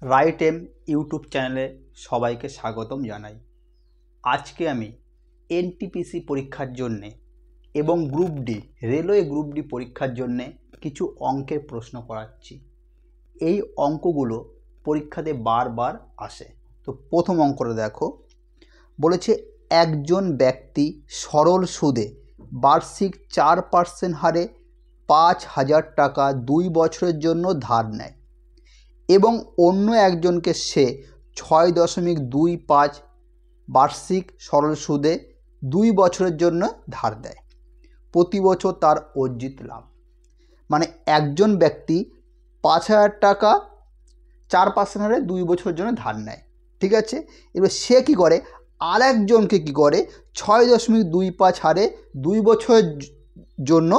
Right M YouTube চ্যানেলে সবাইকে স্বাগতম জানাই। আজকে আমি এনটিপিসি পরীক্ষার জন্যে এবং group D railway group D পরীক্ষার জন্যে কিছু অঙ্কের প্রশ্ন করাচ্ছি। এই অঙ্কগুলো পরীক্ষাতে বারবার আসে। তো প্রথম অঙ্কটা দেখো, বলেছে একজন ব্যক্তি সরল সুদে বার্ষিক 4% হারে 5,000 টাকা 2 বছরের জন্য ধার নেয় এবং অন্য একজনকে সে 6.25 বার্ষিক সরল সুদে 2 বছরের জন্য ধার দেয়। প্রতি বছর তার অর্জিত লাভ, মানে একজন ব্যক্তি 5,000 টাকা 4% হারে 2 বছরের জন্য ধার নেয়, ঠিক আছে। এবার সে কী করে, আর একজনকে কী করে 6.25 হারে 2 বছরের জন্য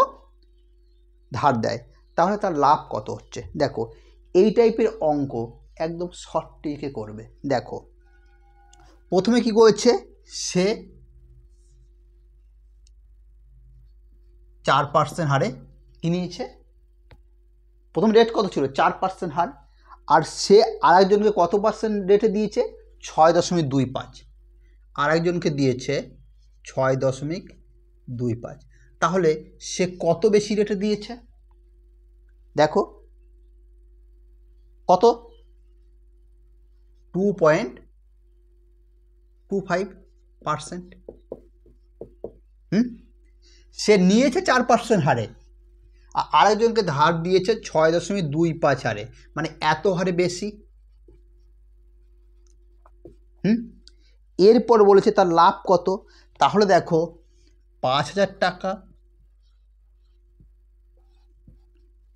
ধার দেয়, তাহলে তার লাভ কত হচ্ছে। দেখো, এই টাইপের অঙ্ক একদম শর্ট ট্রিকে করবে। দেখো, প্রথমে কি করেছে, সে 4% হারে কি নিয়েছে, প্রথম রেট কত ছিল 4% হার, আর সে আরেকজনকে কত পার্সেন্ট রেটে দিয়েছে 6.25, আরেকজনকে দিয়েছে 6.25, তাহলে সে কত বেশি রেটে দিয়েছে। দেখো কত, 2.25%। সে নিয়েছে 4% হারে, আর আরেকজনকে ধার দিয়েছে 6.25 হারে, মানে এত হারে বেশি। এরপর বলেছে তার লাভ কত, তাহলে দেখো 5,000 টাকা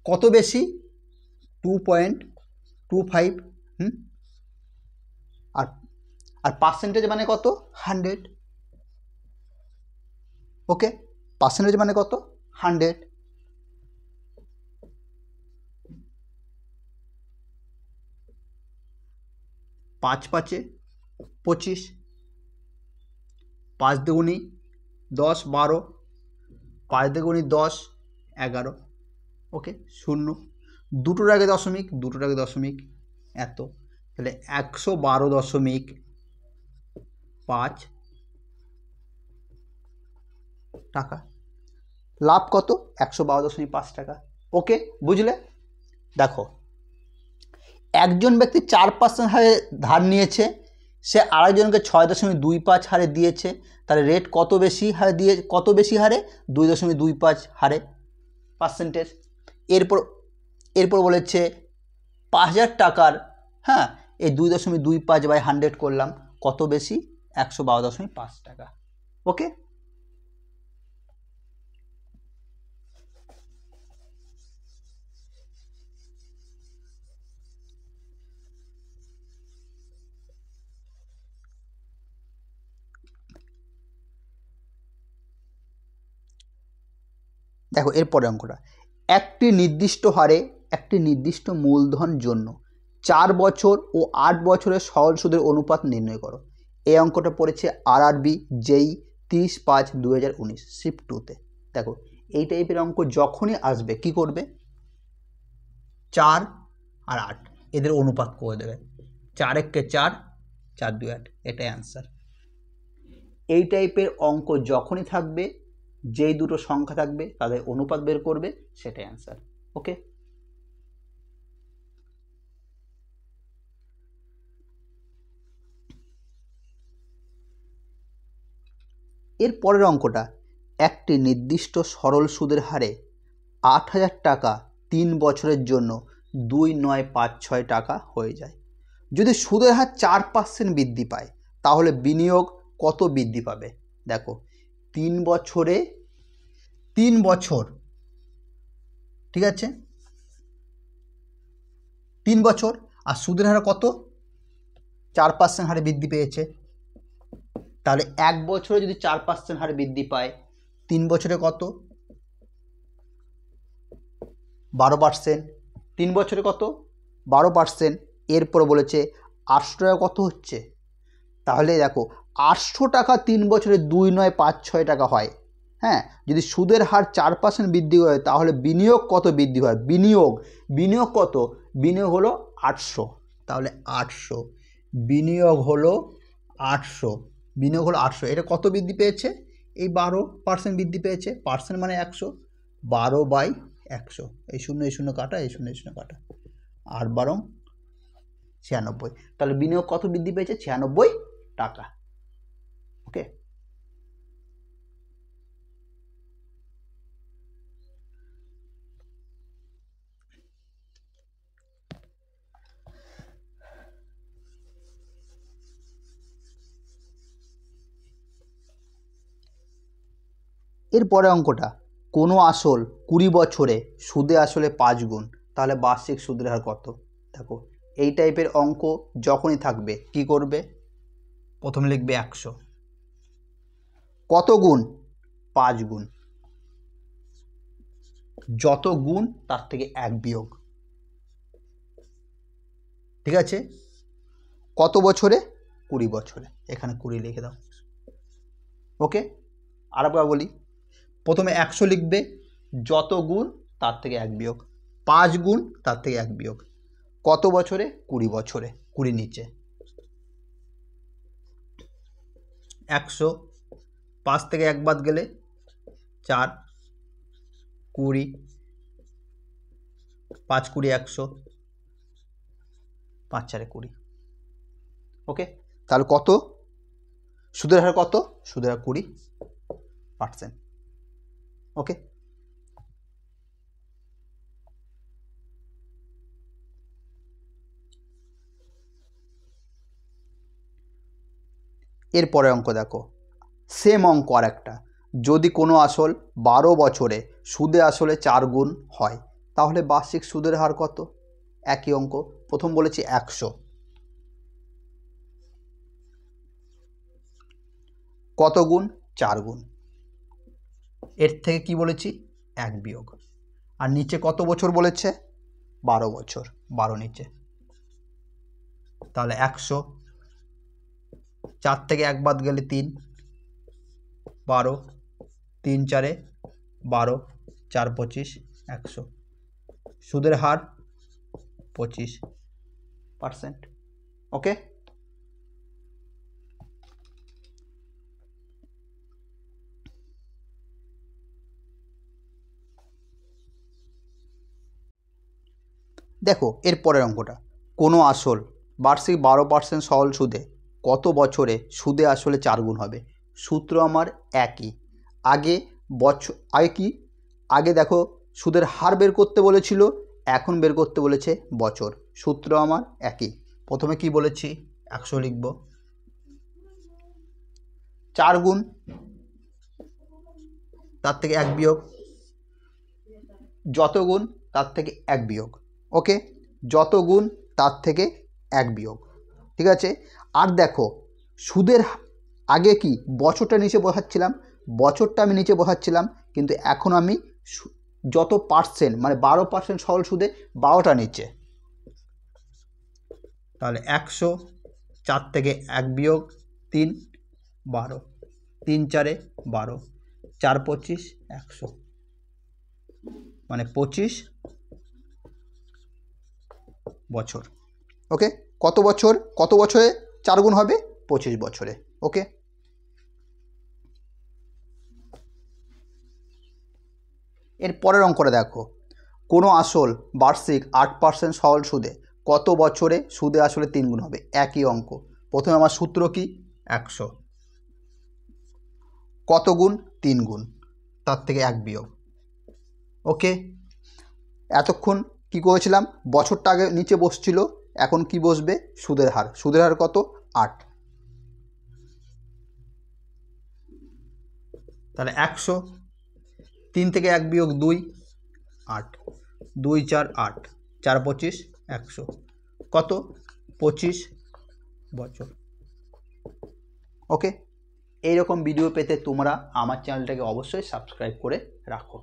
কত বেশি 2.25, আর পার্সেন্টেজ মানে কত 100, ওকে। পার্সেন্টেজ মানে কত 100। 5 5 25, 5 দুগুণি 10 12, 5 দুগুণি 10 11, ওকে। 0 দুটোর আগে দশমিক, দুটোর আগে দশমিক এত, তাহলে 112.5 টাকা। লাভ কত 112.5 টাকা, ওকে, বুঝলে। দেখো, একজন ব্যক্তি 4% হারে ধার নিয়েছে, সে আরেকজনকে 6.25 হারে দিয়েছে, তাহলে রেট কত বেশি হারে দিয়ে, কত বেশি হারে 2.25 হারে পার্সেন্টেজ। এরপর বলেছে 5,000 টাকার, এই 2.25/100 করলাম, কত বেশি 112.5 টাকা, ওকে। দেখো এরপরে অঙ্কটা, একটি নির্দিষ্ট হারে একটি নির্দিষ্ট মূলধন জন্য 4 বছর ও 8 বছরের সরল সুদের অনুপাত নির্ণয় করো। এই অঙ্কটা পড়েছে আরআরবি জেই 30/5/2019 শিফট 2তে। দেখো, এই টাইপের অঙ্ক যখনই আসবে কি করবে, 4 আর 8 এদের অনুপাত করে দেবে, 4 একে 4, 4 2 8, এটাই অ্যান্সার। এই টাইপের অঙ্ক যখনই থাকবে, যেই দুটো সংখ্যা থাকবে তাদের অনুপাত বের করবে, সেটাই অ্যান্সার, ওকে। এর পরের অঙ্কটা, একটি নির্দিষ্ট সরল সুদের হারে 8,000 টাকা 3 বছরের জন্য 2,956 টাকা হয়ে যায়। যদি সুদের হার 4% বৃদ্ধি পায়, তাহলে বিনিয়োগ কত বৃদ্ধি পাবে। দেখো, 3 বছর, ঠিক আছে, 3 বছর, আর সুদের হার কত 4% হারে বৃদ্ধি পেয়েছে, তাহলে 1 বছরে যদি 4% হারে বৃদ্ধি পায়, 3 বছরে কত 12%, 3 বছরে কত 12%। এরপর বলেছে 800 টাকা কত হচ্ছে, তাহলে দেখো 800 টাকা 3 বছরে 2,956 টাকা হয়। যদি সুদের হার 4% বৃদ্ধি হয়, তাহলে বিনিয়োগ কত বৃদ্ধি হয়, বিনিয়োগ কত, বিনিয়োগ হলো 800, তাহলে 800, বিনিয়োগ হলো 800, বিনিয়োগ হলো 800। এটা কত বৃদ্ধি পেয়েছে? এই 12% বৃদ্ধি পেয়েছে। পার্সেন্ট মানে 100, 12/100। এই শূন্য কাটা, এই শূন্য কাটা, 8 96। তাহলে বিনিয়োগ কত বৃদ্ধি পেয়েছে? 96 টাকা। ওকে, এরপরে অঙ্কটা, কোনো আসল 20 বছরে সুদে আসলে 5 গুণ, তাহলে বার্ষিক সুদের হার কত? দেখো এই টাইপের অঙ্ক যখনই থাকবে কি করবে? প্রথমে লিখবে 100, কত গুণ? 5 গুণ, যত গুণ তার থেকে 1 বিয়োগ। ঠিক আছে, কত বছরে? 20 বছরে, এখানে 20 লিখে দাও। ওকে, আরেকবার বলি, প্রথমে 100 লিখবে, যত গুণ তার থেকে 1 বিয়োগ, 5 গুণ তার থেকে 1 বিয়োগ, কত বছরে? 20 বছরে, 20 নিচে 100, 5 থেকে 1 বাদ গেলে 4, 20, 5 20 100, 5 4 20। ওকে, তাহলে কত সুদের হার? কত সুদের হার? 20%। ওকে, এরপরে অঙ্ক দেখো, সেম অঙ্ক আর একটা, যদি কোনো আসল 12 বছরে সুদে আসলে 4 গুণ হয়, তাহলে বার্ষিক সুদের হার কত? একই অঙ্ক, প্রথম বলেছি 100, কত গুণ? 4 গুণ, এর থেকে কি বলেছি? 1 বিয়োগ, আর নিচে কত বছর বলেছে? 12 বছর, 12 নিচে, তাহলে 100, 4 থেকে 1 বাদ গেলে 3, 12, 3 4 12, 4 25, 100, সুদের হার 25%। ওকে, দেখো এরপরের অঙ্কটা, কোনো আসল বার্ষিক 12% সরল সুদে কত বছরে সুদে আসলে 4 গুণ হবে? সূত্র আমার একই, আগে দেখো সুদের হার বের করতে বলেছিল, এখন বের করতে বলেছে বছর। সূত্র আমার একই, প্রথমে কি বলেছি? 100 লিখব, 4 গুণ তার থেকে 1 বিয়োগ, যত গুণ তার থেকে 1 বিয়োগ। ওকে, যত গুণ তার থেকে 1 বিয়োগ। ঠিক আছে, আর দেখো সুদের আগে কি বছরটা নিচে বসাচ্ছিলাম, বছরটা আমি নিচে বসাচ্ছিলাম, কিন্তু এখন আমি যত পার্সেন্ট মানে 12% সরল সুদে 12টা নিচে, তাহলে 100, 4 থেকে 1 বিয়োগ 3, 12, 3 4 12, 4 25, 100, মানে 25 বছর। ওকে, কত বছর? কত বছরে 4 গুণ হবে? 25 বছরে। ওকে, এর পরের অঙ্কটা দেখো, কোনো আসল বার্ষিক 8% সরল সুদে কত বছরে সুদে আসলে 3 গুণ হবে? একই অঙ্ক, প্রথমে আমার সূত্র কি? 100, কত গুণ? 3 গুণ, তার থেকে 1 বিয়োগ। ওকে, এতক্ষণ কি করেছিলাম? বছরটা আগে নিচে বসছিল, এখন কি বসবে? সুদের হার। সুদের হার কত? 8, তাহলে 100, 3 থেকে 1 বিয়োগ 2, 8, 2 4 8, 4 25, 100, কত? 25 বছর। ওকে, এইরকম ভিডিও পেতে তোমরা আমার চ্যানেলটাকে অবশ্যই সাবস্ক্রাইব করে রাখো।